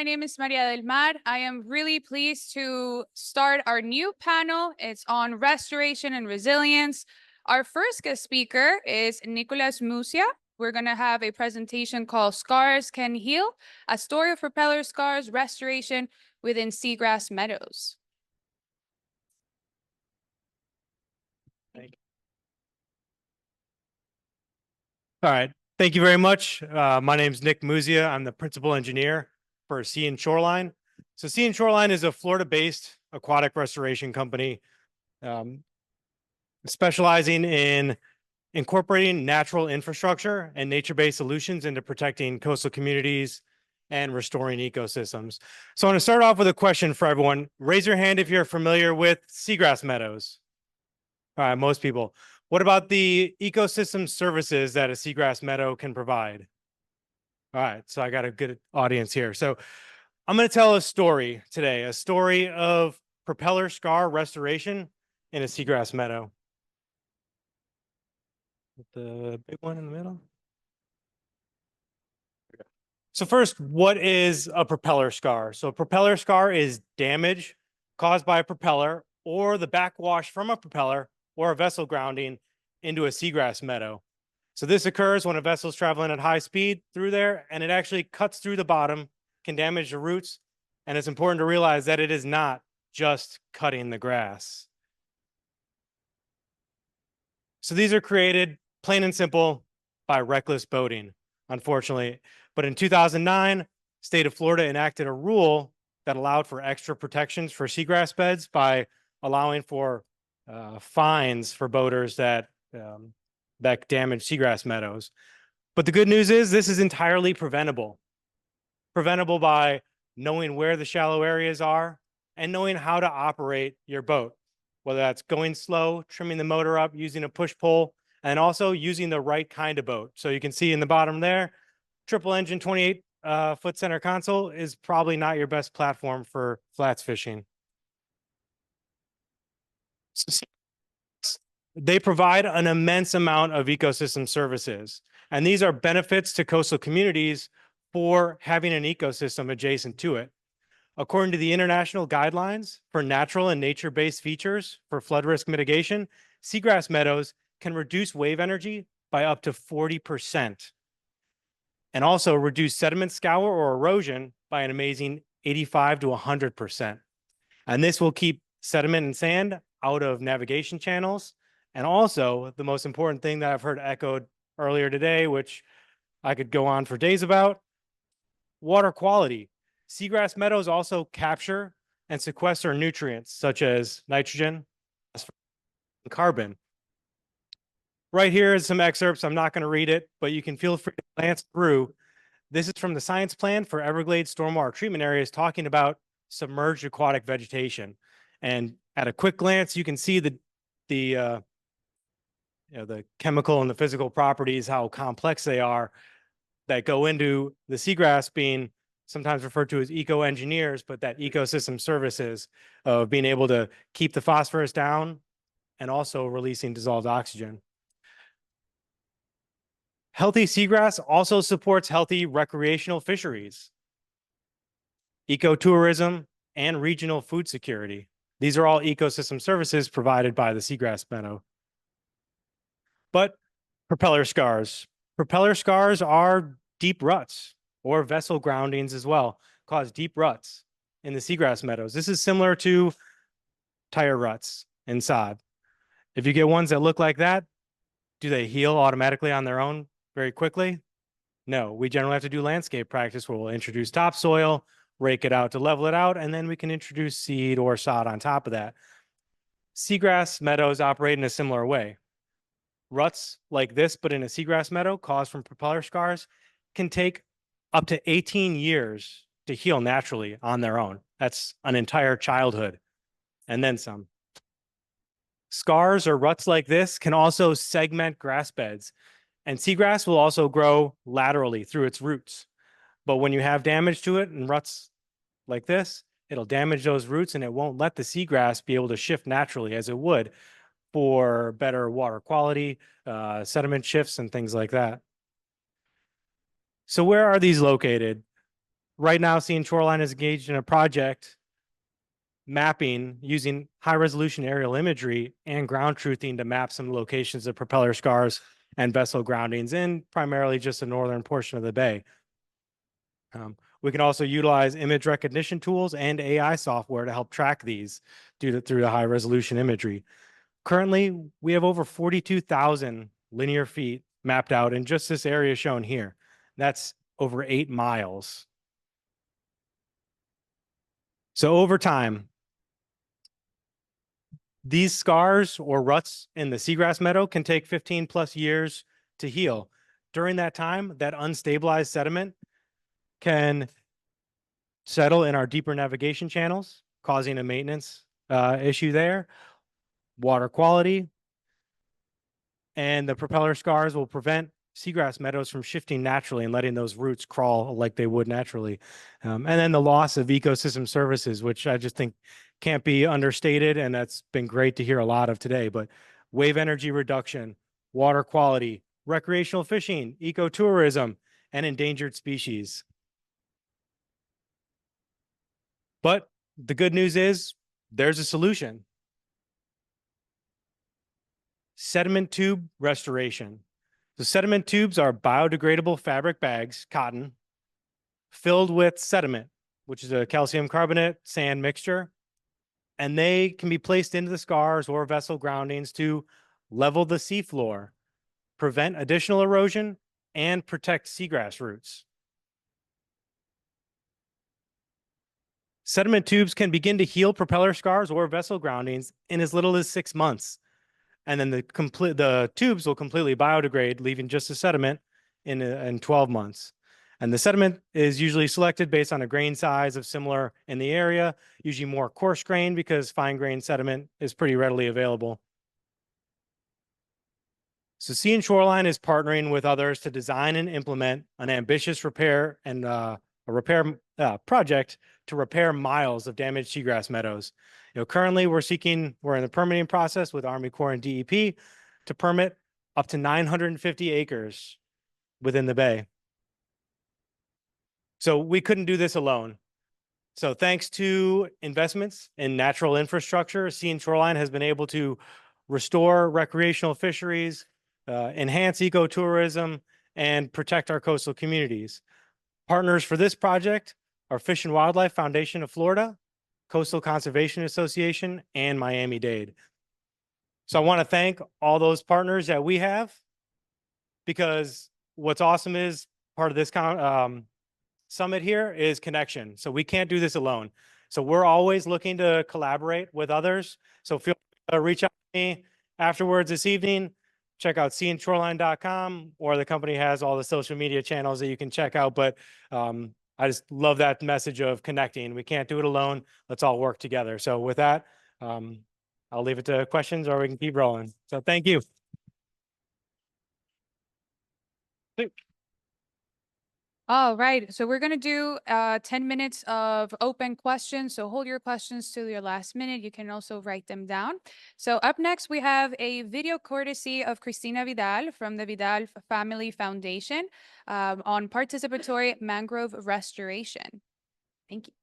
My name is Maria del Mar. I am really pleased to start our new panel. It's on restoration and resilience. Our first guest speaker is Nicolas Musia. We're going to have a presentation called Scars Can Heal, a story of propeller scars restoration within seagrass meadows. Thank you. All right. Thank you very much. My name is Nick Musia. I'm the principal engineer for Sea and Shoreline. So Sea and Shoreline is a Florida-based aquatic restoration company specializing in incorporating natural infrastructure and nature-based solutions into protecting coastal communities and restoring ecosystems. So I want to start off with a question for everyone. Raise your hand if you're familiar with seagrass meadows. All right, most people. What about the ecosystem services that a seagrass meadow can provide? All right, so I got a good audience here. So I'm going to tell a story today, a story of propeller scar restoration in a seagrass meadow. The big one in the middle. So first, what is a propeller scar? So a propeller scar is damage caused by a propeller or the backwash from a propeller or a vessel grounding into a seagrass meadow. So this occurs when a vessel is traveling at high speed through there and it actually cuts through the bottom, can damage the roots. And it's important to realize that it is not just cutting the grass. So these are created plain and simple by reckless boating, unfortunately. But in 2009, state of Florida enacted a rule that allowed for extra protections for seagrass beds by allowing for fines for boaters that damage seagrass meadows. But the good news is this is entirely preventable. Preventable by knowing where the shallow areas are and knowing how to operate your boat, whether that's going slow, trimming the motor up, using a push-pull, and also using the right kind of boat. So you can see in the bottom there, triple engine 28-foot center console is probably not your best platform for flats fishing. They provide an immense amount of ecosystem services, and these are benefits to coastal communities for having an ecosystem adjacent to it. According to the international guidelines for natural and nature-based features for flood risk mitigation, seagrass meadows can reduce wave energy by up to 40%, and also reduce sediment scour or erosion by an amazing 85 to 100%. And this will keep sediment and sand out of navigation channels. And also, the most important thing that I've heard echoed earlier today, which I could go on for days about, water quality. Seagrass meadows also capture and sequester nutrients such as nitrogen and carbon. Right here is some excerpts. I'm not going to read it, but you can feel free to glance through. This is from the science plan for Everglades stormwater treatment areas talking about submerged aquatic vegetation. And at a quick glance, you can see the chemical and the physical properties, how complex they are that go into the seagrass being sometimes referred to as eco-engineers, but that ecosystem services of being able to keep the phosphorus down and also releasing dissolved oxygen. Healthy seagrass also supports healthy recreational fisheries, ecotourism, and regional food security. These are all ecosystem services provided by the seagrass meadow. But propeller scars. Propeller scars are deep ruts or vessel groundings as well, cause deep ruts in the seagrass meadows. This is similar to tire ruts in sod. If you get ones that look like that, do they heal automatically on their own very quickly? No, we generally have to do landscape practice where we'll introduce topsoil, rake it out to level it out, and then we can introduce seed or sod on top of that. Seagrass meadows operate in a similar way. Ruts like this, but in a seagrass meadow caused from propeller scars, can take up to 18 years to heal naturally on their own. That's an entire childhood and then some. Scars or ruts like this can also segment grass beds, and seagrass will also grow laterally through its roots. But when you have damage to it and ruts like this, it'll damage those roots and it won't let the seagrass be able to shift naturally as it would for better water quality, sediment shifts, and things like that. So where are these located? right now, Scene Shoreline is engaged in a project mapping using high resolution aerial imagery and ground truthing to map some locations of propeller scars and vessel groundings in primarily just the northern portion of the bay. We can also utilize image recognition tools and AI software to help track these through the high resolution imagery. Currently, we have over 42,000 linear feet mapped out in just this area shown here. That's over 8 miles. So over time, these scars or ruts in the seagrass meadow can take 15 plus years to heal. During that time, that unstabilized sediment can settle in our deeper navigation channels, causing a maintenance issue there, water quality, and the propeller scars will prevent seagrass meadows from shifting naturally and letting those roots crawl like they would naturally. And then the loss of ecosystem services, which I just think can't be understated, and that's been great to hear a lot of today, but wave energy reduction, water quality, recreational fishing, ecotourism, and endangered species. But the good news is there's a solution. Sediment tube restoration. The sediment tubes are biodegradable fabric bags, cotton, filled with sediment, which is a calcium carbonate sand mixture. And they can be placed into the scars or vessel groundings to level the seafloor, prevent additional erosion, and protect seagrass roots. Sediment tubes can begin to heal propeller scars or vessel groundings in as little as 6 months. And then the tubes will completely biodegrade, leaving just the sediment in 12 months. And the sediment is usually selected based on a grain size of similar in the area, usually more coarse grain because fine grain sediment is pretty readily available. So Sea and Shoreline is partnering with others to design and implement an ambitious repair and a repair project to repair miles of damaged seagrass meadows. Currently we're in the permitting process with Army Corps and DEP to permit up to 950 acres within the bay. So we couldn't do this alone. So thanks to investments in natural infrastructure, Sea and Shoreline has been able to restore recreational fisheries, enhance ecotourism, and protect our coastal communities. Partners for this project are Fish and Wildlife Foundation of Florida, Coastal Conservation Association, and Miami-Dade. So I want to thank all those partners that we have, because what's awesome is part of this summit here is connection. So we can't do this alone. So we're always looking to collaborate with others. So feel free to reach out to me afterwards this evening. Check out seaandshoreline.com, or the company has all the social media channels that you can check out. But I just love that message of connecting. We can't do it alone. Let's all work together. So with that, I'll leave it to questions, or we can keep rolling. So thank you. All right, so we're going to do 10 minutes of open questions. So hold your questions till your last minute. You can also write them down. So up next, we have a video courtesy of Cristina Vidal from the Vidal Family Foundation on participatory mangrove restoration. Thank you.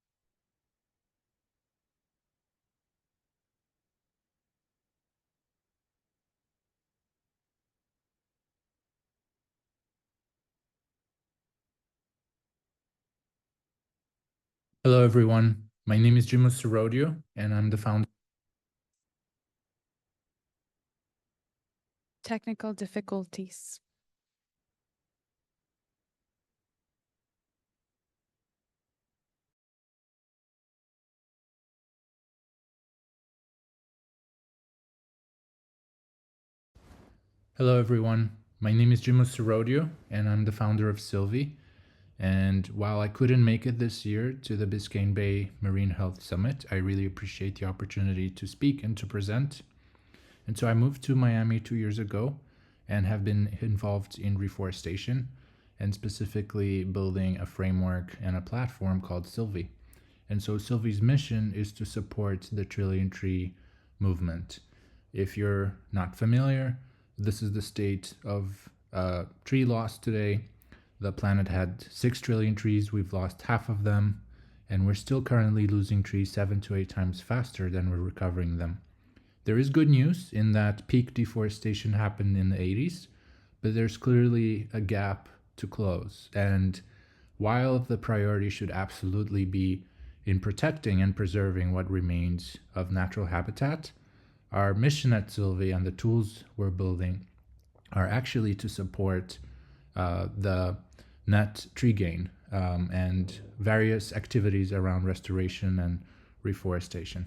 Hello, everyone. My name is Jimo Sirodio, and I'm the founder. Technical difficulties. Hello, everyone. My name is Jimo Sirodio, and I'm the founder of Sylvie. And while I couldn't make it this year to the Biscayne Bay Marine Health Summit, I really appreciate the opportunity to speak and to present. And so I moved to Miami 2 years ago and have been involved in reforestation, and specifically building a framework and a platform called Sylvie. And so Sylvie's mission is to support the Trillion Tree movement. If you're not familiar, this is the state of tree loss today. the planet had 6 trillion trees, we've lost half of them, and we're still currently losing trees 7 to 8 times faster than we're recovering them. There is good news in that peak deforestation happened in the 80s, but there's clearly a gap to close. And while the priority should absolutely be in protecting and preserving what remains of natural habitat, our mission at Sylvie and the tools we're building are actually to support the net tree gain and various activities around restoration and reforestation.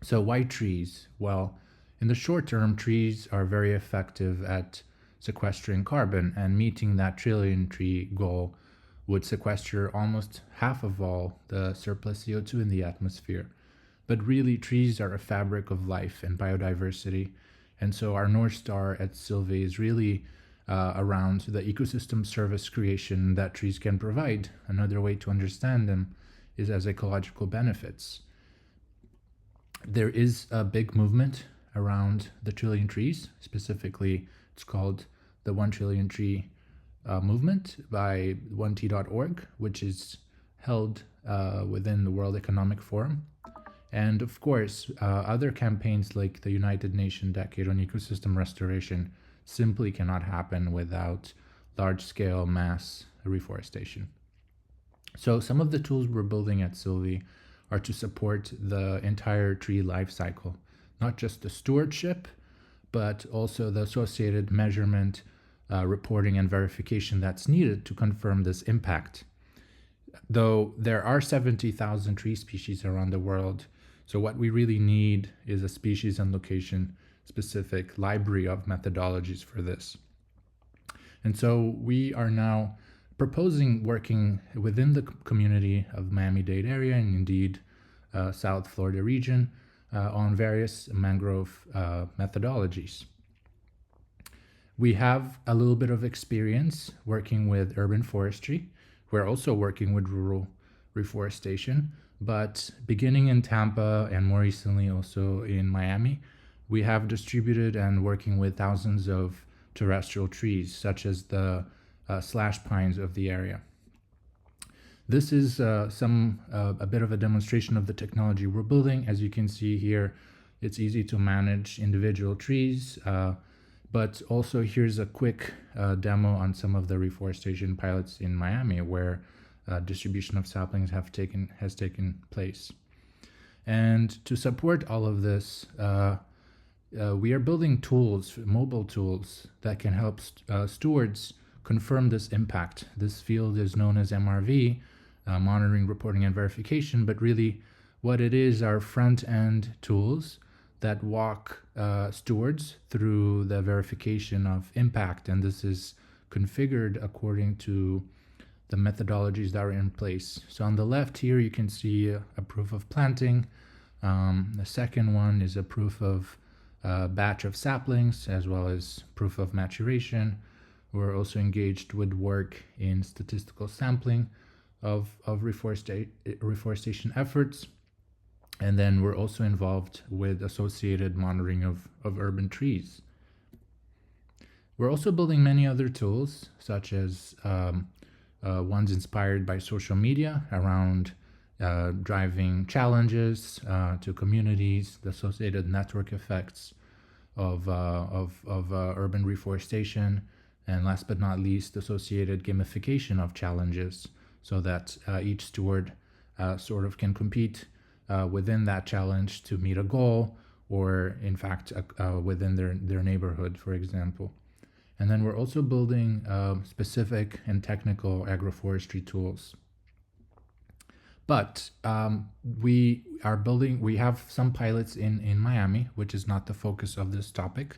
So why trees? Well, in the short term, trees are very effective at sequestering carbon, and meeting that trillion tree goal would sequester almost half of all the surplus CO2 in the atmosphere. But really, trees are a fabric of life and biodiversity. And so our North Star at Sylvie is really around the ecosystem service creation that trees can provide. Another way to understand them is as ecological benefits. There is a big movement around the trillion trees. Specifically, it's called the 1 Trillion Tree movement by 1t.org, which is held within the World Economic Forum. And of course, other campaigns like the United Nations Decade on Ecosystem Restoration simply cannot happen without large-scale mass reforestation. So some of the tools we're building at Sylvie are to support the entire tree life cycle, not just the stewardship, but also the associated measurement, reporting, and verification that's needed to confirm this impact. Though there are 70,000 tree species around the world, so what we really need is a species and location specific library of methodologies for this. And so we are now proposing working within the community of Miami-Dade area and indeed South Florida region on various mangrove methodologies. We have a little bit of experience working with urban forestry. We're also working with rural reforestation, but beginning in Tampa and more recently also in Miami, we have distributed and working with thousands of terrestrial trees, such as the slash pines of the area. This is a bit of a demonstration of the technology we're building. As you can see here, it's easy to manage individual trees, but also here's a quick demo on some of the reforestation pilots in Miami where distribution of saplings has taken place. And to support all of this, we are building tools, mobile tools, that can help stewards confirm this impact. This field is known as MRV, monitoring, reporting, and verification, but really what it is are front-end tools that walk stewards through the verification of impact, and this is configured according to the methodologies that are in place. So on the left here, you can see a proof of planting. The second one is a proof of batch of saplings, as well as proof of maturation. We're also engaged with work in statistical sampling of reforestation efforts. And then we're also involved with associated monitoring of urban trees. We're also building many other tools, such as ones inspired by social media around driving challenges to communities, the associated network effects of urban reforestation, and last but not least, associated gamification of challenges so that each steward sort of can compete within that challenge to meet a goal, or in fact within their neighborhood, for example. And then we're also building specific and technical agroforestry tools. But we have some pilots in Miami, which is not the focus of this topic.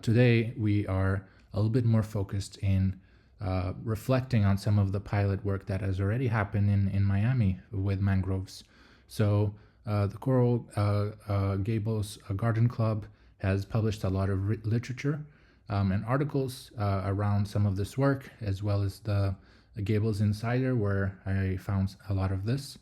Today, we are a little bit more focused in reflecting on some of the pilot work that has already happened in Miami with mangroves. So the Coral Gables Garden Club has published a lot of literature and articles around some of this work, as well as the Gables Insider, where I found a lot of this.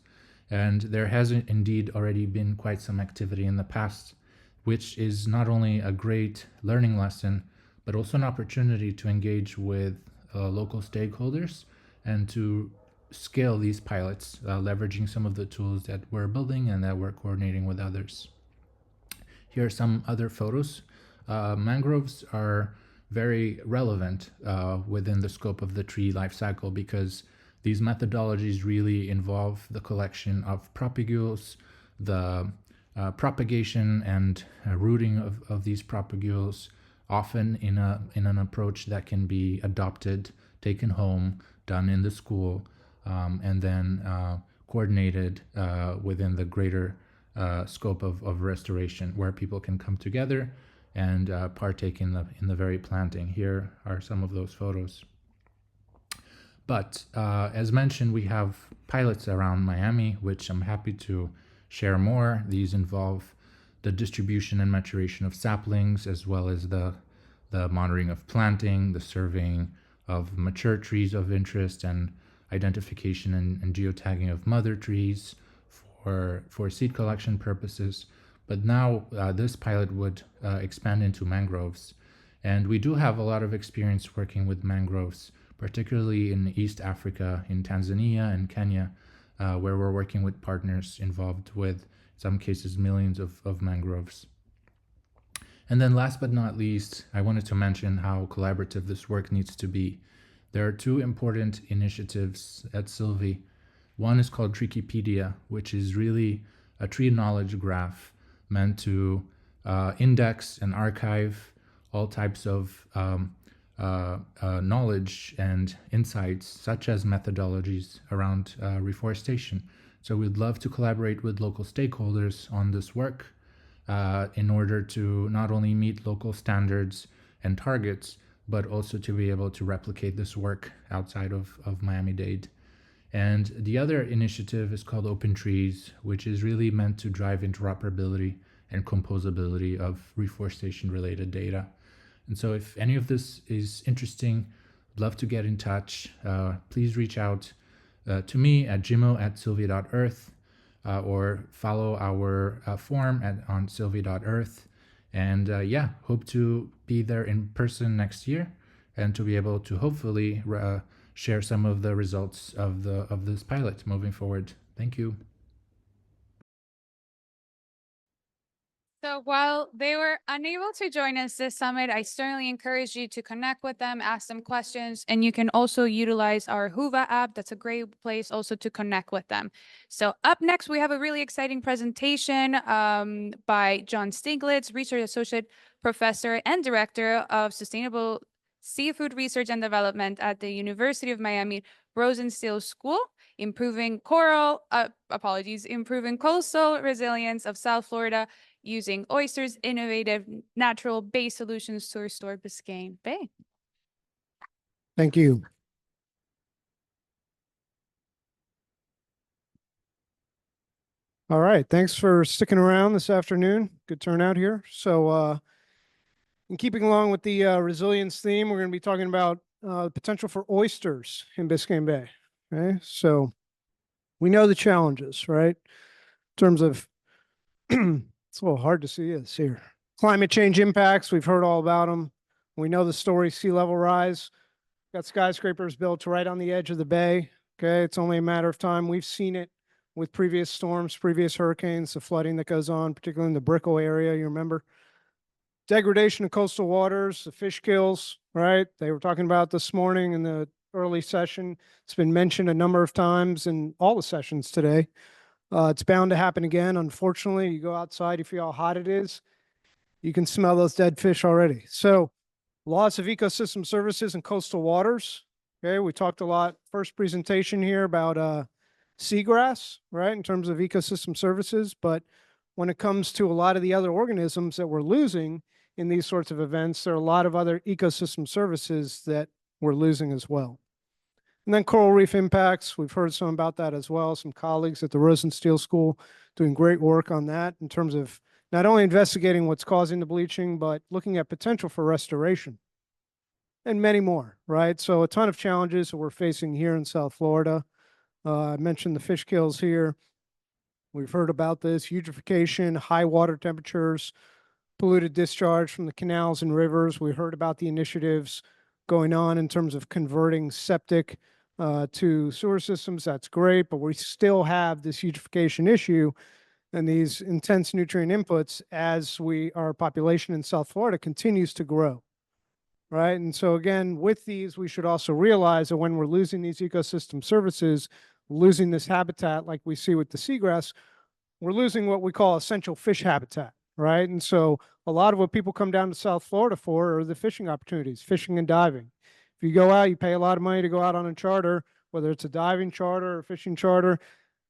And there has indeed already been quite some activity in the past, which is not only a great learning lesson, but also an opportunity to engage with local stakeholders and to scale these pilots, leveraging some of the tools that we're building and that we're coordinating with others. Here are some other photos. Mangroves are very relevant within the scope of the tree life cycle because these methodologies really involve the collection of propagules, the propagation and rooting of these propagules, often in an approach that can be adopted, taken home, done in the school, and then coordinated within the greater scope of restoration, where people can come together and partake in the very planting. Here are some of those photos. But as mentioned, we have pilots around Miami, which I'm happy to share more. These involve the distribution and maturation of saplings, as well as the monitoring of planting, the surveying of mature trees of interest, and identification and geotagging of mother trees for seed collection purposes. But now this pilot would expand into mangroves. And we do have a lot of experience working with mangroves, particularly in East Africa, in Tanzania and Kenya, where we're working with partners involved with, in some cases, millions of mangroves. And then last but not least, I wanted to mention how collaborative this work needs to be. There are two important initiatives at Sylvie. One is called Treekepedia, which is really a tree knowledge graph meant to index and archive all types of knowledge and insights, such as methodologies around reforestation. So we'd love to collaborate with local stakeholders on this work in order to not only meet local standards and targets, but also to be able to replicate this work outside of Miami-Dade. And the other initiative is called Open Trees, which is really meant to drive interoperability and composability of reforestation-related data. And so if any of this is interesting, I'd love to get in touch. Please reach out to me at jimo@sylvia.earth or follow our forum on sylvia.earth. And yeah, hope to be there in person next year and to be able to hopefully share some of the results of this pilot moving forward. Thank you. So while they were unable to join us this summit, I certainly encourage you to connect with them, ask them questions, and you can also utilize our Whova app. That's a great place also to connect with them. So up next, we have a really exciting presentation by John Stiglitz, Research Associate Professor and Director of Sustainable Seafood Research and Development at the University of Miami Rosenstiel School, improving coastal resilience of South Florida using oysters, innovative natural-based solutions to restore Biscayne Bay. Thank you. All right, thanks for sticking around this afternoon. Good turnout here. So in keeping along with the resilience theme, we're going to be talking about the potential for oysters in Biscayne Bay. Okay, so we know the challenges, right? In terms of, it's a little hard to see this here. Climate change impacts, we've heard all about them. We know the story, sea level rise. Got skyscrapers built right on the edge of the bay. Okay, it's only a matter of time. We've seen it with previous storms, previous hurricanes, the flooding that goes on, particularly in the Breakout area, you remember. Degradation of coastal waters, the fish kills, right? They were talking about this morning in the early session. It's been mentioned a number of times in all the sessions today. It's bound to happen again. Unfortunately, you go outside, you feel how hot it is. You can smell those dead fish already. So loss of ecosystem services in coastal waters. Okay, we talked a lot, first presentation here about seagrass, right, in terms of ecosystem services. But when it comes to a lot of the other organisms that we're losing in these sorts of events, there are a lot of other ecosystem services that we're losing as well. And then coral reef impacts, we've heard some about that as well. Some colleagues at the Rosenstiel School doing great work on that in terms of not only investigating what's causing the bleaching, but looking at potential for restoration and many more, right? So a ton of challenges that we're facing here in South Florida. I mentioned the fish kills here. We've heard about this, eutrophication, high water temperatures, polluted discharge from the canals and rivers. We heard about the initiatives going on in terms of converting septic to sewer systems. That's great, but we still have this eutrophication issue and these intense nutrient inputs as our population in South Florida continues to grow, right? And so again, with these, we should also realize that when we're losing these ecosystem services, losing this habitat like we see with the seagrass, we're losing what we call essential fish habitat, right? And so a lot of what people come down to South Florida for are the fishing opportunities, fishing and diving. If you go out, you pay a lot of money to go out on a charter, whether it's a diving charter or a fishing charter,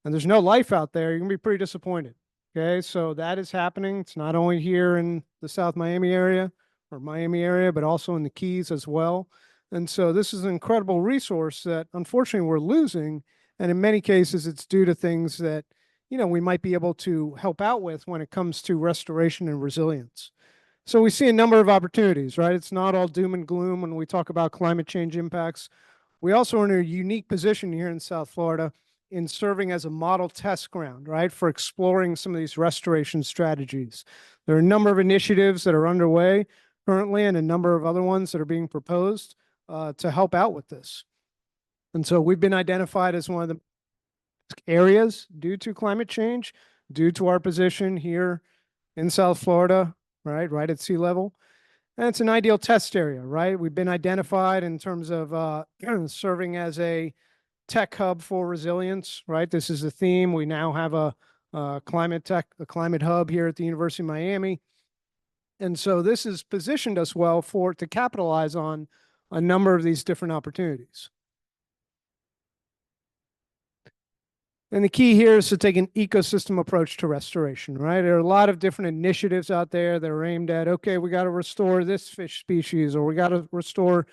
and there's no life out there, you're gonna be pretty disappointed. Okay, so that is happening. It's not only here in the South Miami area, but also in the Keys as well. And so this is an incredible resource that unfortunately we're losing. And in many cases, it's due to things that, we might be able to help out with when it comes to restoration and resilience. So we see a number of opportunities, right? It's not all doom and gloom when we talk about climate change impacts. We also are in a unique position here in South Florida in serving as a model test ground, right, for exploring some of these restoration strategies. There are a number of initiatives that are underway currently and a number of other ones that are being proposed to help out with this. And so we've been identified as one of the areas due to climate change, due to our position here in South Florida, right at sea level. And it's an ideal test area, right? We've been identified in terms of serving as a tech hub for resilience, right? This is the theme. We now have a climate hub here at the University of Miami. And so this has positioned us well to capitalize on a number of these different opportunities. And the key here is to take an ecosystem approach to restoration, right? There are a lot of different initiatives out there that are aimed at, okay, we got to restore this fish species, or we got to restore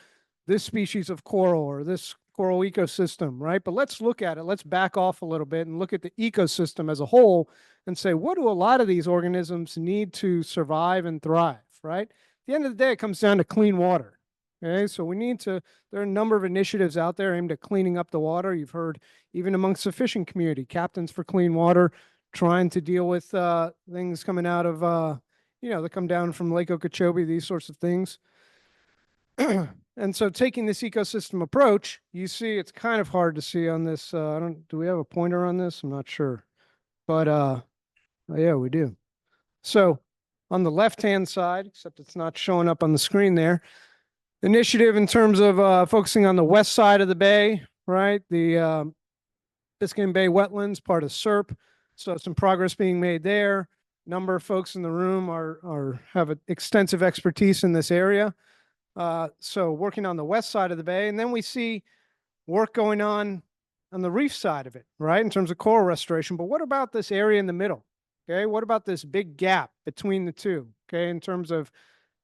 this species of coral, or this coral ecosystem, right? But let's look at it. Let's back off a little bit and look at the ecosystem as a whole and say, what do a lot of these organisms need to survive and thrive, right? At the end of the day, it comes down to clean water. Okay, so there are a number of initiatives out there aimed at cleaning up the water. You've heard even amongst the fishing community, Captains for Clean Water, trying to deal with things coming out of, that come down from Lake Okeechobee, these sorts of things. And so taking this ecosystem approach, you see, it's kind of hard to see on this. Do we have a pointer on this? I'm not sure, but yeah, we do. So on the left-hand side, except it's not showing up on the screen there, initiative in terms of focusing on the west side of the bay, right? The Biscayne Bay wetlands, part of SERP. So some progress being made there. Number of folks in the room have extensive expertise in this area. So working on the west side of the bay, and then we see work going on the reef side of it, right? In terms of coral restoration. But what about this area in the middle? Okay, what about this big gap between the two? Okay, in terms of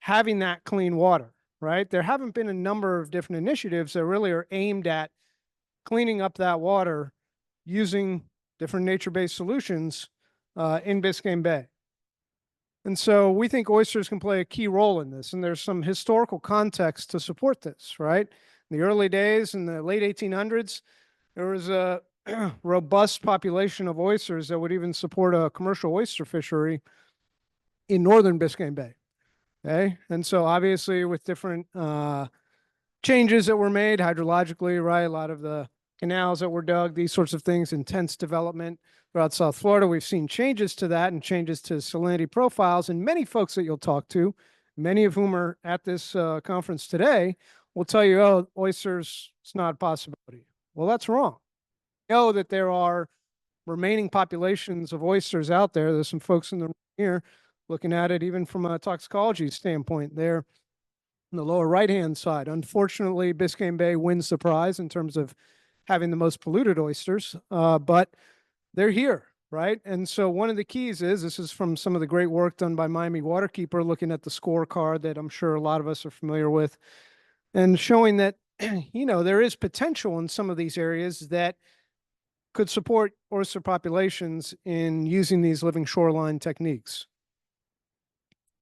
having that clean water, right? There haven't been a number of different initiatives that really are aimed at cleaning up that water using different nature-based solutions in Biscayne Bay. And so we think oysters can play a key role in this. And there's some historical context to support this, right? In the early days, in the late 1800s, there was a robust population of oysters that would even support a commercial oyster fishery in northern Biscayne Bay. Okay. And so obviously with different changes that were made hydrologically, right? A lot of the canals that were dug, these sorts of things, intense development throughout South Florida. We've seen changes to that and changes to salinity profiles. And many folks that you'll talk to, many of whom are at this conference today, will tell you, oh, oysters, it's not a possibility. Well, that's wrong. We know that there are remaining populations of oysters out there. There's some folks in the room here looking at it even from a toxicology standpoint there on the lower right-hand side. Unfortunately, Biscayne Bay wins the prize in terms of having the most polluted oysters, but they're here, right? And so one of the keys this is from some of the great work done by Miami Waterkeeper, looking at the scorecard that I'm sure a lot of us are familiar with, and showing that, there is potential in some of these areas that could support oyster populations in using these living shoreline techniques.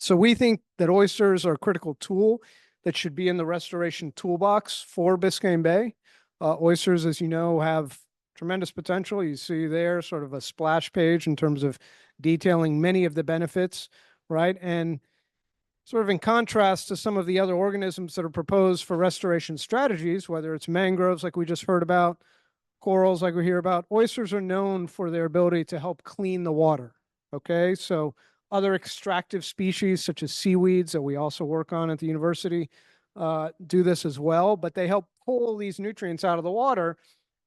So we think that oysters are a critical tool that should be in the restoration toolbox for Biscayne Bay. Oysters, as you know, have tremendous potential. You see there sort of a splash page in terms of detailing many of the benefits, right? And sort of in contrast to some of the other organisms that are proposed for restoration strategies, whether it's mangroves like we just heard about, corals like we hear about, oysters are known for their ability to help clean the water. Okay, so other extractive species such as seaweeds that we also work on at the university do this as well, but they help pull these nutrients out of the water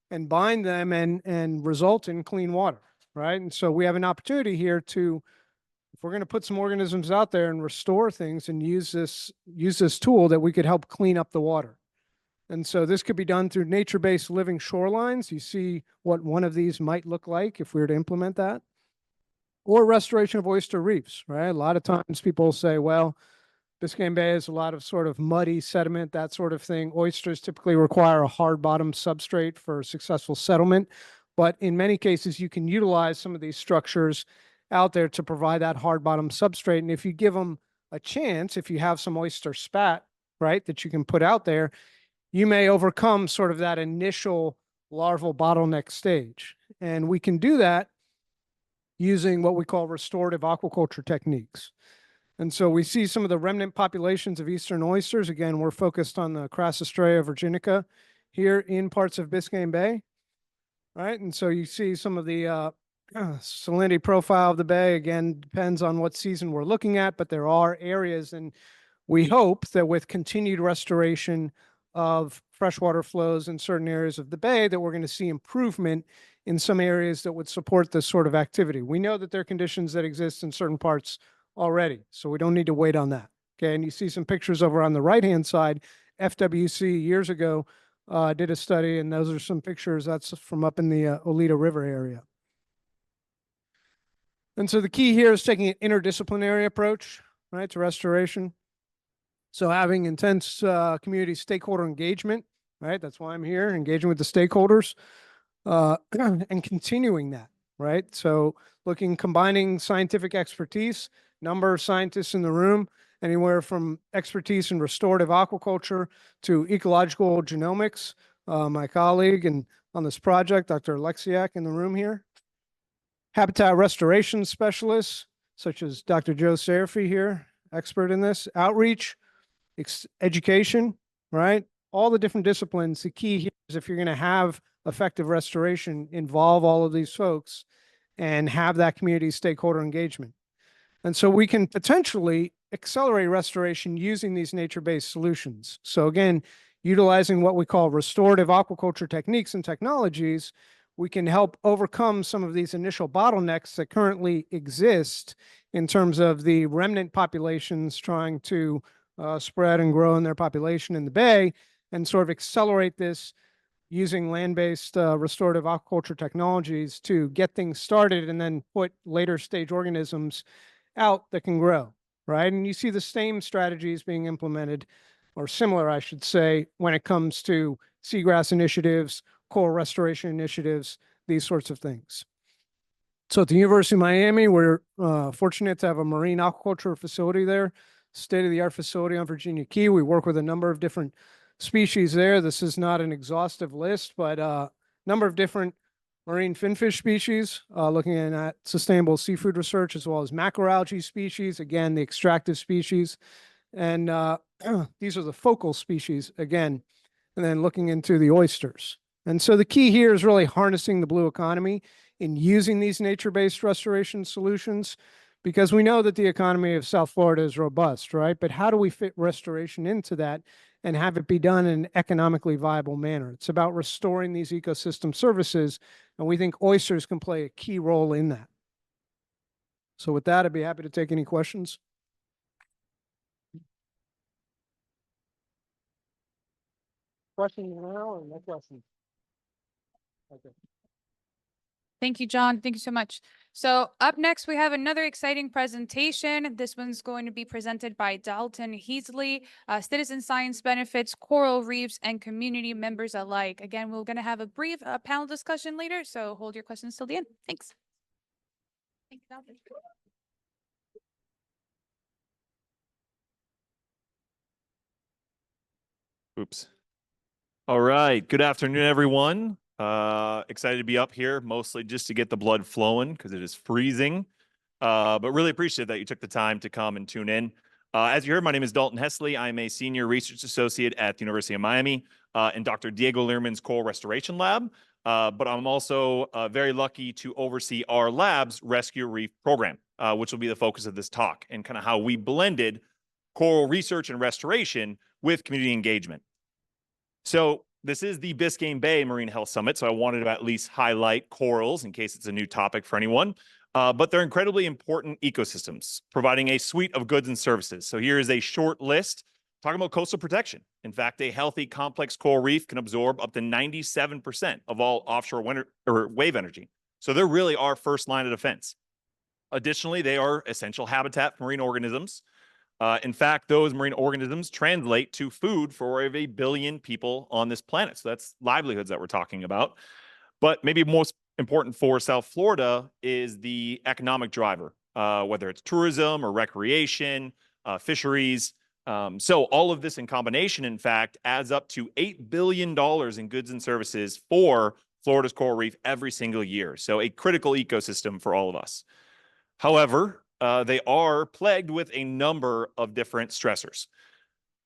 and bind them and result in clean water, right? And so we have an opportunity here to, if we're going to put some organisms out there and restore things and use this tool, that we could help clean up the water. And so this could be done through nature-based living shorelines. You see what one of these might look like if we were to implement that. Or restoration of oyster reefs, right? A lot of times people say, well, Biscayne Bay has a lot of sort of muddy sediment, that sort of thing. Oysters typically require a hard bottom substrate for successful settlement. But in many cases, you can utilize some of these structures out there to provide that hard bottom substrate. And if you give them a chance, if you have some oyster spat, right, that you can put out there, you may overcome sort of that initial larval bottleneck stage. And we can do that using what we call restorative aquaculture techniques. And so we see some of the remnant populations of eastern oysters. Again, we're focused on the Crassostrea virginica here in parts of Biscayne Bay, right? And so you see some of the salinity profile of the bay. Again, depends on what season we're looking at, but there are areas, and we hope that with continued restoration of freshwater flows in certain areas of the bay, that we're going to see improvement in some areas that would support this sort of activity. We know that there are conditions that exist in certain parts already, so we don't need to wait on that. Okay, and you see some pictures over on the right-hand side. FWC years ago did a study, and those are some pictures that's from up in the Oleta River area. And so the key here is taking an interdisciplinary approach, right, to restoration. So having intense community stakeholder engagement, right? That's why I'm here, engaging with the stakeholders and continuing that, right? So combining scientific expertise, number of scientists in the room, anywhere from expertise in restorative aquaculture to ecological genomics. My colleague and on this project, Dr. Alexiak, in the room here. Habitat restoration specialists, such as Dr. Joe Serafy here, expert in this. Outreach, education, right? All the different disciplines. The key here is, if you're going to have effective restoration, involve all of these folks and have that community stakeholder engagement. And so we can potentially accelerate restoration using these nature-based solutions. So again, utilizing what we call restorative aquaculture techniques and technologies, we can help overcome some of these initial bottlenecks that currently exist in terms of the remnant populations trying to spread and grow in their population in the bay, and sort of accelerate this using land-based restorative aquaculture technologies to get things started, and then put later stage organisms out that can grow, right? And you see the same strategies being implemented, or similar, I should say, when it comes to seagrass initiatives, coral restoration initiatives, these sorts of things. So at the University of Miami, we're fortunate to have a marine aquaculture facility there, state-of-the-art facility on Virginia Key. We work with a number of different species there. This is not an exhaustive list, but a number of different marine finfish species, looking at sustainable seafood research, as well as macroalgae species, again, the extractive species. And these are the focal species, again, and then looking into the oysters. And so the key here is really harnessing the blue economy in using these nature-based restoration solutions, because we know that the economy of South Florida is robust, right? But how do we fit restoration into that and have it be done in an economically viable manner? It's about restoring these ecosystem services, and we think oysters can play a key role in that. So with that, I'd be happy to take any questions. Questions now or no questions? Okay. Thank you, John. Thank you so much. So up next, we have another exciting presentation. This one's going to be presented by Dalton Heasley, citizen science benefits, coral reefs, and community members alike. Again, we're going to have a brief panel discussion later, so hold your questions till the end. Thanks. Thank you, Dalton. Oops. All right. Good afternoon, everyone. Excited to be up here, mostly just to get the blood flowing because it is freezing. But really appreciate that you took the time to come and tune in. As you heard, my name is Dalton Hesley. I'm a senior research associate at the University of Miami in Dr. Diego Learman's Coral Restoration Lab. But I'm also very lucky to oversee our lab's Rescue Reef program, which will be the focus of this talk, and kind of how we blended coral research and restoration with community engagement. So this is the Biscayne Bay Marine Health Summit, so I wanted to at least highlight corals in case it's a new topic for anyone. But they're incredibly important ecosystems, providing a suite of goods and services. So here is a short list talking about coastal protection. In fact, a healthy, complex coral reef can absorb up to 97% of all offshore wave energy. So they're really our first line of defense. Additionally, they are essential habitat for marine organisms. In fact, those marine organisms translate to food for over 1 billion people on this planet. So that's livelihoods that we're talking about. But maybe most important for South Florida is the economic driver, whether it's tourism or recreation, fisheries. So all of this in combination, in fact, adds up to $8 billion in goods and services for Florida's coral reef every single year. So a critical ecosystem for all of us. However, they are plagued with a number of different stressors.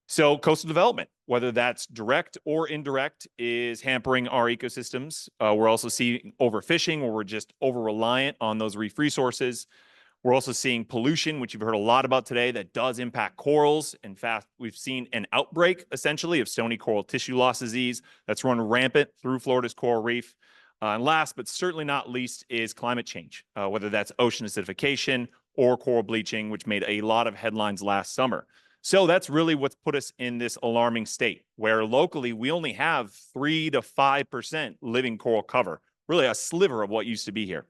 So coastal development, whether that's direct or indirect, is hampering our ecosystems. We're also seeing overfishing, where we're just over-reliant on those reef resources. We're also seeing pollution, which you've heard a lot about today, that does impact corals. In fact, we've seen an outbreak, essentially, of stony coral tissue loss disease that's run rampant through Florida's coral reef. And last, but certainly not least, is climate change, whether that's ocean acidification or coral bleaching, which made a lot of headlines last summer. So that's really what's put us in this alarming state, where locally we only have 3 to 5% living coral cover, really a sliver of what used to be here.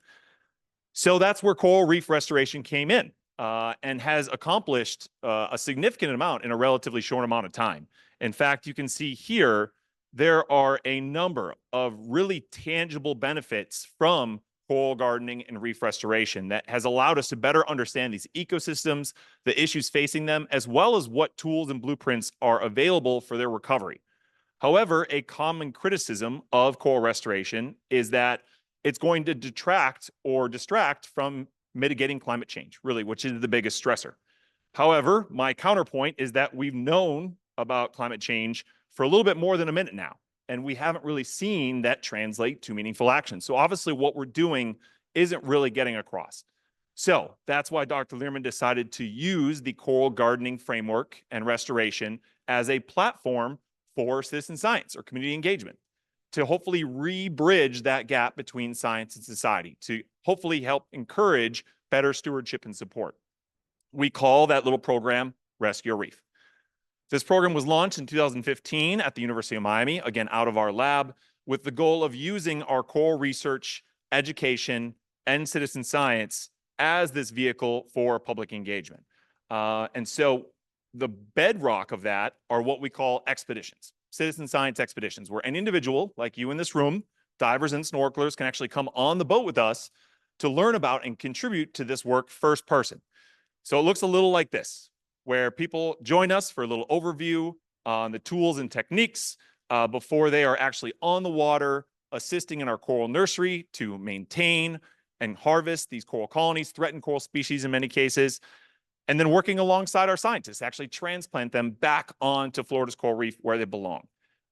So that's where coral reef restoration came in and has accomplished a significant amount in a relatively short amount of time. In fact, you can see here, there are a number of really tangible benefits from coral gardening and reef restoration that has allowed us to better understand these ecosystems, the issues facing them, as well as what tools and blueprints are available for their recovery. However, a common criticism of coral restoration is that it's going to detract or distract from mitigating climate change, really, which is the biggest stressor. However, my counterpoint is that we've known about climate change for a little bit more than a minute now, and we haven't really seen that translate to meaningful action. So obviously what we're doing isn't really getting across. So that's why Dr. Learman decided to use the coral gardening framework and restoration as a platform for citizen science or community engagement to hopefully re-bridge that gap between science and society, to hopefully help encourage better stewardship and support. We call that little program Rescue a Reef. This program was launched in 2015 at the University of Miami, again, out of our lab, with the goal of using our coral research, education, and citizen science as this vehicle for public engagement. And so the bedrock of that are what we call expeditions, citizen science expeditions, where an individual like you in this room, divers and snorkelers, can actually come on the boat with us to learn about and contribute to this work first person. So it looks a little like this, where people join us for a little overview on the tools and techniques before they are actually on the water, assisting in our coral nursery to maintain and harvest these coral colonies, threatened coral species in many cases, and then working alongside our scientists, actually transplant them back onto Florida's coral reef where they belong.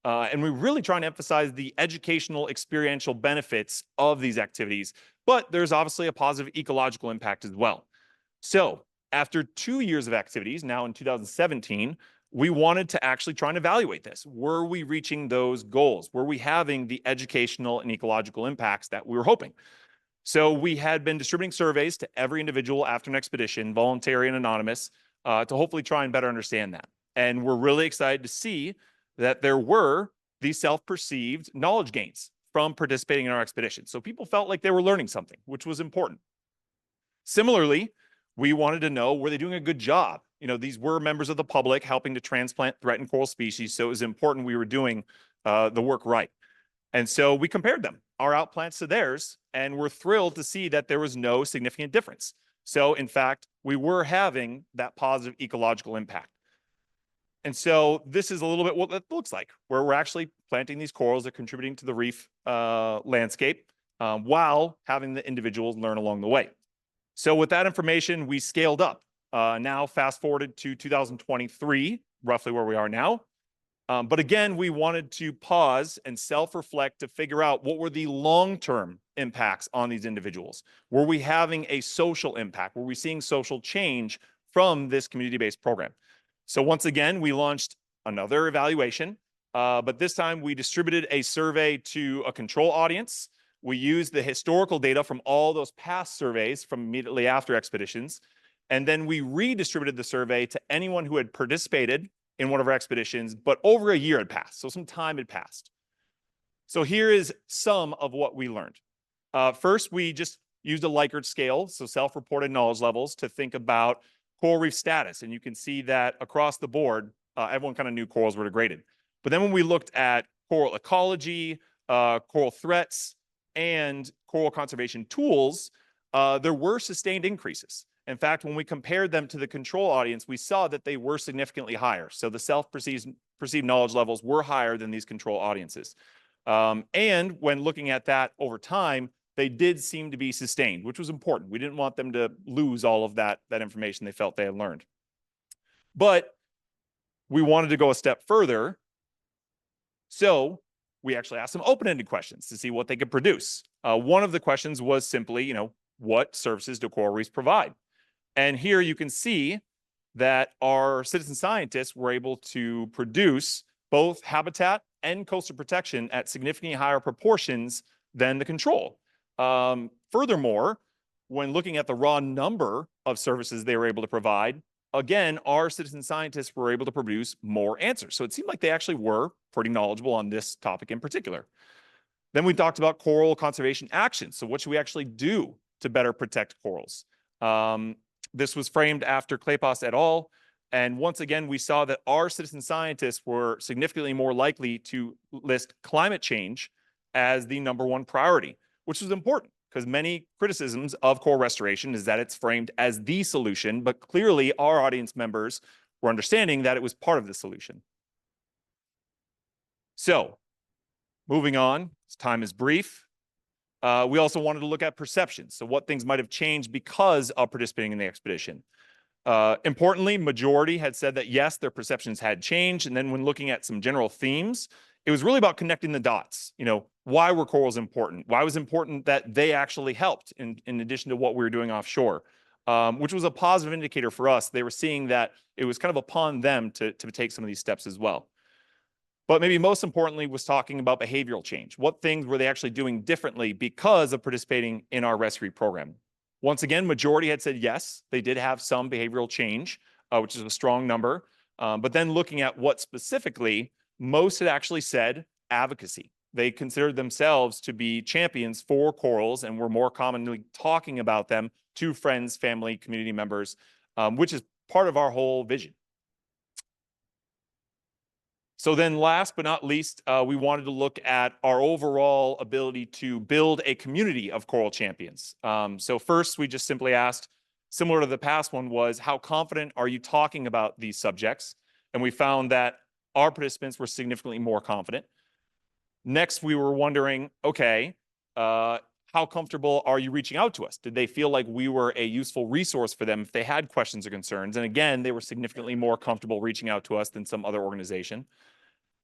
And we're really trying to emphasize the educational, experiential benefits of these activities, but there's obviously a positive ecological impact as well. So after 2 years of activities, now in 2017, we wanted to actually try and evaluate this. Were we reaching those goals? Were we having the educational and ecological impacts that we were hoping? So we had been distributing surveys to every individual after an expedition, voluntary and anonymous, to hopefully try and better understand that. And we're really excited to see that there were these self-perceived knowledge gains from participating in our expedition. So people felt like they were learning something, which was important. Similarly, we wanted to know, were they doing a good job? You know, these were members of the public helping to transplant threatened coral species, so it was important we were doing the work right. And so we compared them, our outplants to theirs, and we're thrilled to see that there was no significant difference. So in fact, we were having that positive ecological impact. And so this is a little bit what that looks like, where we're actually planting these corals that are contributing to the reef landscape while having the individuals learn along the way. So with that information, we scaled up Now fast forwarded to 2023, roughly where we are now. But again, we wanted to pause and self-reflect to figure out what were the long-term impacts on these individuals. Were we having a social impact? Were we seeing social change from this community-based program? So once again, we launched another evaluation, but this time we distributed a survey to a control audience. We used the historical data from all those past surveys from immediately after expeditions, and then we redistributed the survey to anyone who had participated in one of our expeditions, but over a year had passed, so some time had passed. So here is some of what we learned. First, we just used a Likert scale, so self-reported knowledge levels, to think about coral reef status. And you can see that across the board, everyone kind of knew corals were degraded. But then when we looked at coral ecology, coral threats, and coral conservation tools, there were sustained increases. In fact, when we compared them to the control audience, we saw that they were significantly higher. So the self-perceived knowledge levels were higher than these control audiences. And when looking at that over time, they did seem to be sustained, which was important. We didn't want them to lose all of that information they felt they had learned. But we wanted to go a step further. So we actually asked some open-ended questions to see what they could produce. One of the questions was simply, what services do coral reefs provide? And here you can see that our citizen scientists were able to produce both habitat and coastal protection at significantly higher proportions than the control. Furthermore, when looking at the raw number of services they were able to provide, again, our citizen scientists were able to produce more answers. So it seemed like they actually were pretty knowledgeable on this topic in particular. Then we talked about coral conservation actions. So what should we actually do to better protect corals? This was framed after Kleypas et al. And once again, we saw that our citizen scientists were significantly more likely to list climate change as the #1 priority, which was important because many criticisms of coral restoration is that it's framed as the solution, but clearly our audience members were understanding that it was part of the solution. So moving on, time is brief. We also wanted to look at perceptions. So what things might have changed because of participating in the expedition. Importantly, majority had said that yes, their perceptions had changed. And then when looking at some general themes, it was really about connecting the dots. Why were corals important? Why was it important that they actually helped in addition to what we were doing offshore? Which was a positive indicator for us. They were seeing that it was kind of upon them to take some of these steps as well. But maybe most importantly was talking about behavioral change. What things were they actually doing differently because of participating in our rescue program? Once again, majority had said yes, they did have some behavioral change, which is a strong number. But then looking at what specifically, most had actually said advocacy. They considered themselves to be champions for corals and were more commonly talking about them to friends, family, community members, which is part of our whole vision. So then last but not least, we wanted to look at our overall ability to build a community of coral champions. So first, we just simply asked, similar to the past one, was how confident are you talking about these subjects? And we found that our participants were significantly more confident. Next, we were wondering, okay, how comfortable are you reaching out to us? Did they feel like we were a useful resource for them if they had questions or concerns? And again, they were significantly more comfortable reaching out to us than some other organization.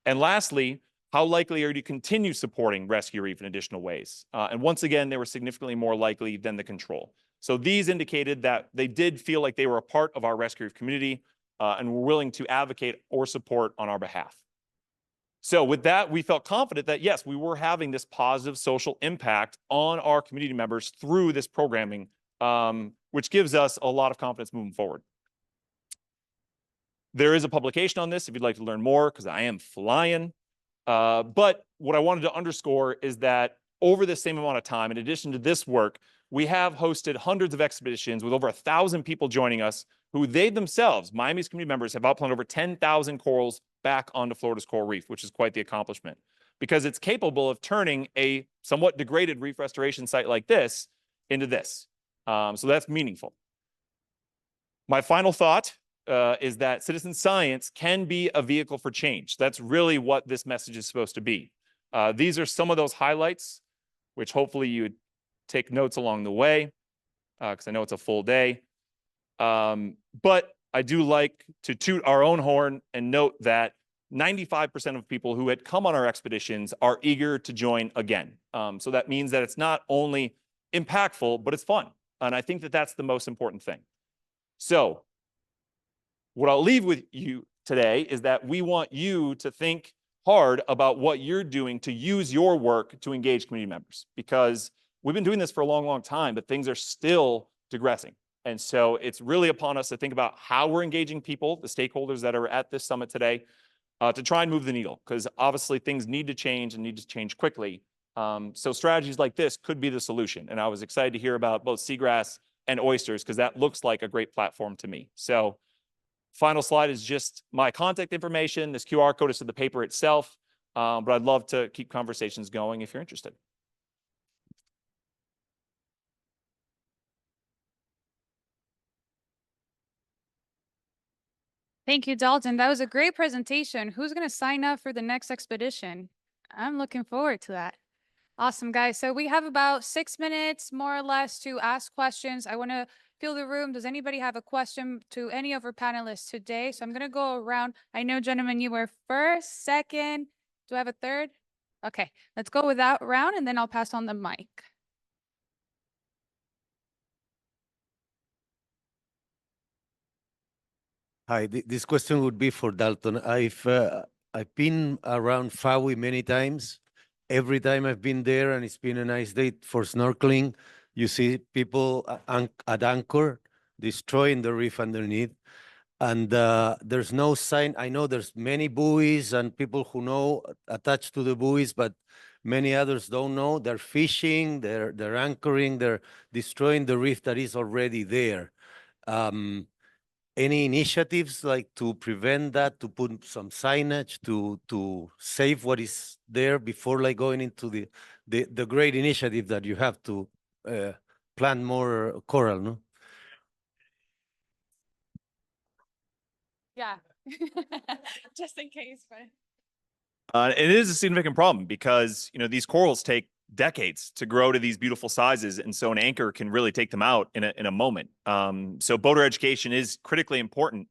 And lastly, how likely are you to continue supporting Rescue Reef in additional ways? And once again, they were significantly more likely than the control. So these indicated that they did feel like they were a part of our Rescue Reef community and were willing to advocate or support on our behalf. So with that, we felt confident that yes, we were having this positive social impact on our community members through this programming, which gives us a lot of confidence moving forward. There is a publication on this if you'd like to learn more, because I am flying. But what I wanted to underscore is that over the same amount of time, in addition to this work, we have hosted hundreds of expeditions with over 1,000 people joining us, who they themselves, Miami's community members, have outplanted over 10,000 corals back onto Florida's coral reef, which is quite the accomplishment, because it's capable of turning a somewhat degraded reef restoration site like this into this. So that's meaningful. My final thought is that citizen science can be a vehicle for change. That's really what this message is supposed to be. These are some of those highlights, which hopefully you would take notes along the way, because I know it's a full day. But I do like to toot our own horn and note that 95% of people who had come on our expeditions are eager to join again. So that means that it's not only impactful, but it's fun. And I think that that's the most important thing. So what I'll leave with you today is that we want you to think hard about what you're doing to use your work to engage community members, because we've been doing this for a long, long time, but things are still digressing. And so it's really upon us to think about how we're engaging people, the stakeholders that are at this summit today, to try and move the needle, because obviously things need to change and need to change quickly. So strategies like this could be the solution. And I was excited to hear about both seagrass and oysters, because that looks like a great platform to me. So final slide is just my contact information. This QR code is to the paper itself, but I'd love to keep conversations going if you're interested. Thank you, Dalton. That was a great presentation. Who's going to sign up for the next expedition? I'm looking forward to that. Awesome, guys. So we have about 6 minutes, more or less, to ask questions. I want to fill the room. Does anybody have a question to any of our panelists today? So I'm going to go around. I know, gentlemen, you were first, second. Do I have a third? Okay, let's go with that round, and then I'll pass on the mic. Hi, this question would be for Dalton. I've been around Fawi many times. Every time I've been there, and it's been a nice day for snorkeling, you see people at anchor destroying the reef underneath, and there's no sign. I know there's many buoys and people who know attached to the buoys, but many others don't know. They're fishing, they're anchoring, they're destroying the reef that is already there. Any initiatives like to prevent that, to put some signage to save what is there before like going into the great initiative that you have to plant more coral, no? Yeah, just in case, but. It is a significant problem because, these corals take decades to grow to these beautiful sizes. And so an anchor can really take them out in a moment. So boater education is critically important.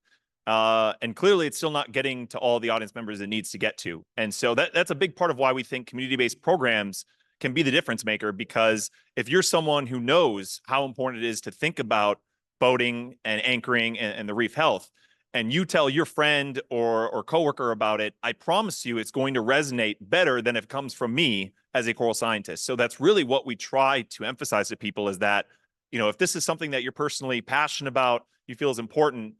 And clearly it's still not getting to all the audience members it needs to get to. And so that's a big part of why we think community-based programs can be the difference maker, because if you're someone who knows how important it is to think about boating and anchoring and the reef health, and you tell your friend or coworker about it, I promise you it's going to resonate better than if it comes from me as a coral scientist. So that's really what we try to emphasize to people, is that, if this is something that you're personally passionate about, you feel is important,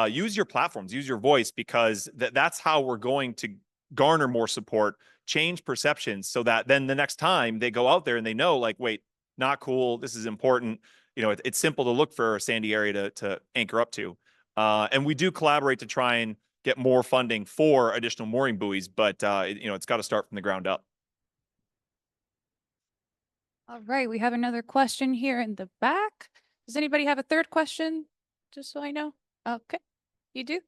use your platforms, use your voice, because that's how we're going to garner more support, change perceptions, so that then the next time they go out there and they know, like, wait, not cool, this is important. It's simple to look for a sandy area to anchor up to. And we do collaborate to try and get more funding for additional mooring buoys, but it's got to start from the ground up. All right, we have another question here in the back. Does anybody have a third question? Just so I know. Okay, you do?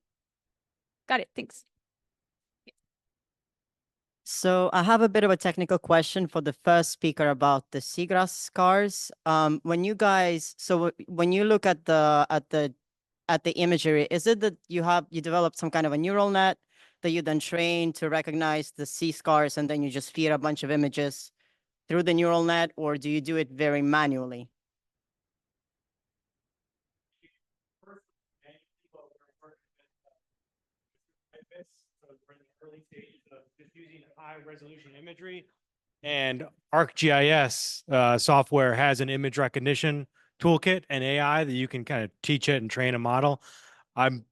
Got it, thanks. So I have a bit of a technical question for the first speaker about the seagrass scars. When you look at the imagery, is it that you developed some kind of a neural net that you then train to recognize the sea scars, and then you just feed a bunch of images through the neural net, or do you do it very manually? We're in the early stages of just using high resolution imagery, and ArcGIS software has an image recognition toolkit and AI that you can kind of teach it and train a model. I'm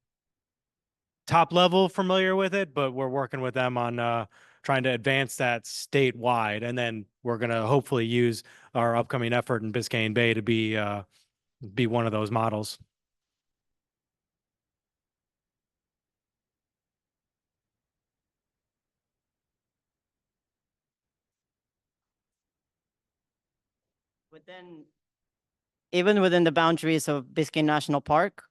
top level familiar with it, but we're working with them on trying to advance that statewide. And then we're going to hopefully use our upcoming effort in Biscayne Bay to be one of those models. Even within the boundaries of Biscayne National Park,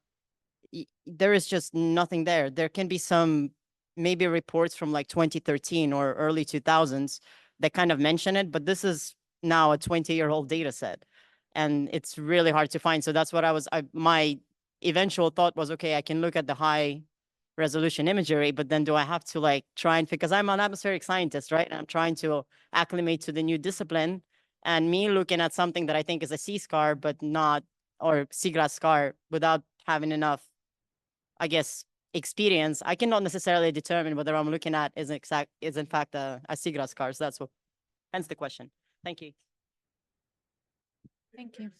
there is just nothing there. There can be some maybe reports from like 2013 or early 2000s that kind of mention it, but this is now a 20-year-old data set, and it's really hard to find. So that's what my eventual thought was, okay, I can look at the high resolution imagery, but then do I have to like try and, because I'm an atmospheric scientist, right? And I'm trying to acclimate to the new discipline, and me looking at something that I think is a sea scar, but not, or seagrass scar, without having enough, I guess, experience, I cannot necessarily determine whether I'm looking at is in fact a seagrass scar. So that's what, hence the question. Thank you. Thank you.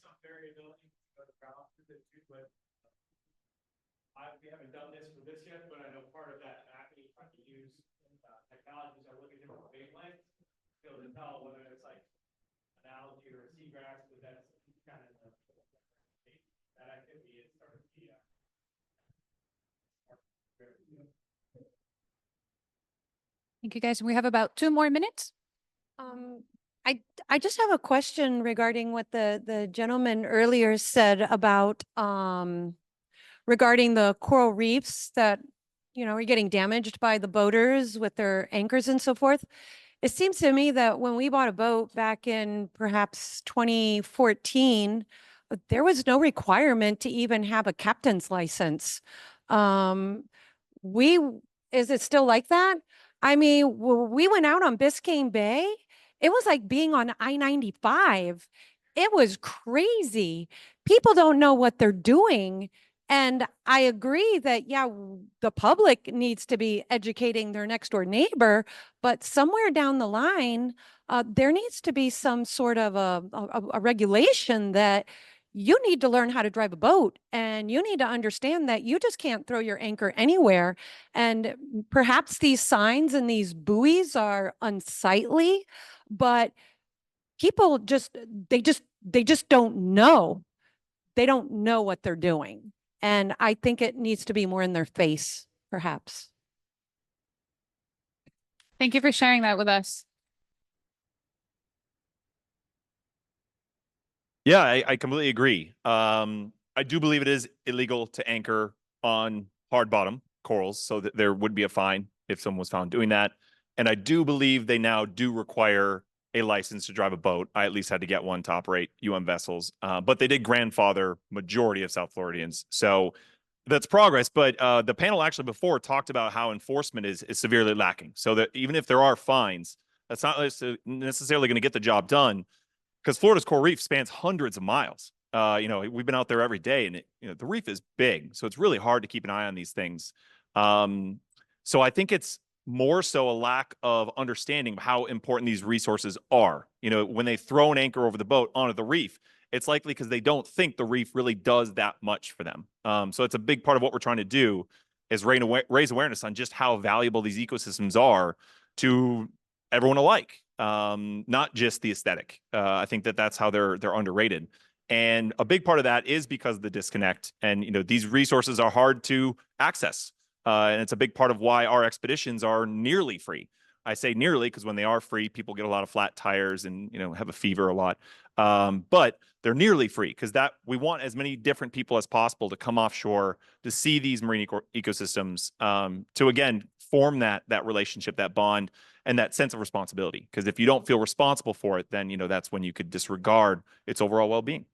We haven't done this for this yet, but I know part of that mapping is trying to use technologies that look at different wavelengths to be able to tell whether it's like an algae or a seagrass, but that's kind of that activity is starting to be Thank you, guys. We have about 2 more minutes. I just have a question regarding what the gentleman earlier said about regarding the coral reefs that, are getting damaged by the boaters with their anchors and so forth. It seems to me that when we bought a boat back in perhaps 2014, there was no requirement to even have a captain's license. Is it still like that? I mean, we went out on Biscayne Bay. It was like being on I-95. It was crazy. People don't know what they're doing. And I agree that, yeah, the public needs to be educating their next door neighbor, but somewhere down the line, there needs to be some sort of a regulation that you need to learn how to drive a boat, and you need to understand that you just can't throw your anchor anywhere. And perhaps these signs and these buoys are unsightly, but people they just don't know. They don't know what they're doing. And I think it needs to be more in their face, perhaps. Thank you for sharing that with us. Yeah, I completely agree. I do believe it is illegal to anchor on hard bottom corals, so that there would be a fine if someone was found doing that. And I do believe they now do require a license to drive a boat. I at least had to get one to operate vessels, but they did grandfather majority of South Floridians. So that's progress. But the panel actually before talked about how enforcement is severely lacking. So that even if there are fines, that's not necessarily going to get the job done, because Florida's coral reef spans hundreds of miles. We've been out there every day, and the reef is big, so it's really hard to keep an eye on these things. So I think it's more so a lack of understanding of how important these resources are. When they throw an anchor over the boat onto the reef, it's likely because they don't think the reef really does that much for them. So it's a big part of what we're trying to do is raise awareness on just how valuable these ecosystems are to everyone alike, not just the aesthetic. I think that's how they're underrated. And a big part of that is because of the disconnect. And, these resources are hard to access. And it's a big part of why our expeditions are nearly free. I say nearly because when they are free, people get a lot of flat tires and, have a fever a lot. But they're nearly free because we want as many different people as possible to come offshore to see these marine ecosystems, to, again, form that relationship, that bond, and that sense of responsibility. Because if you don't feel responsible for it, then, that's when you could disregard its overall well-being.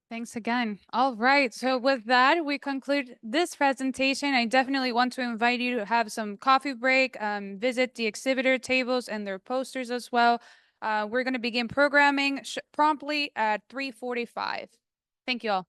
Thanks again. All right. So with that, we conclude this presentation. I definitely want to invite you to have some coffee break, visit the exhibitor tables and their posters as well. We're going to begin programming promptly at 3:45. Thank you all.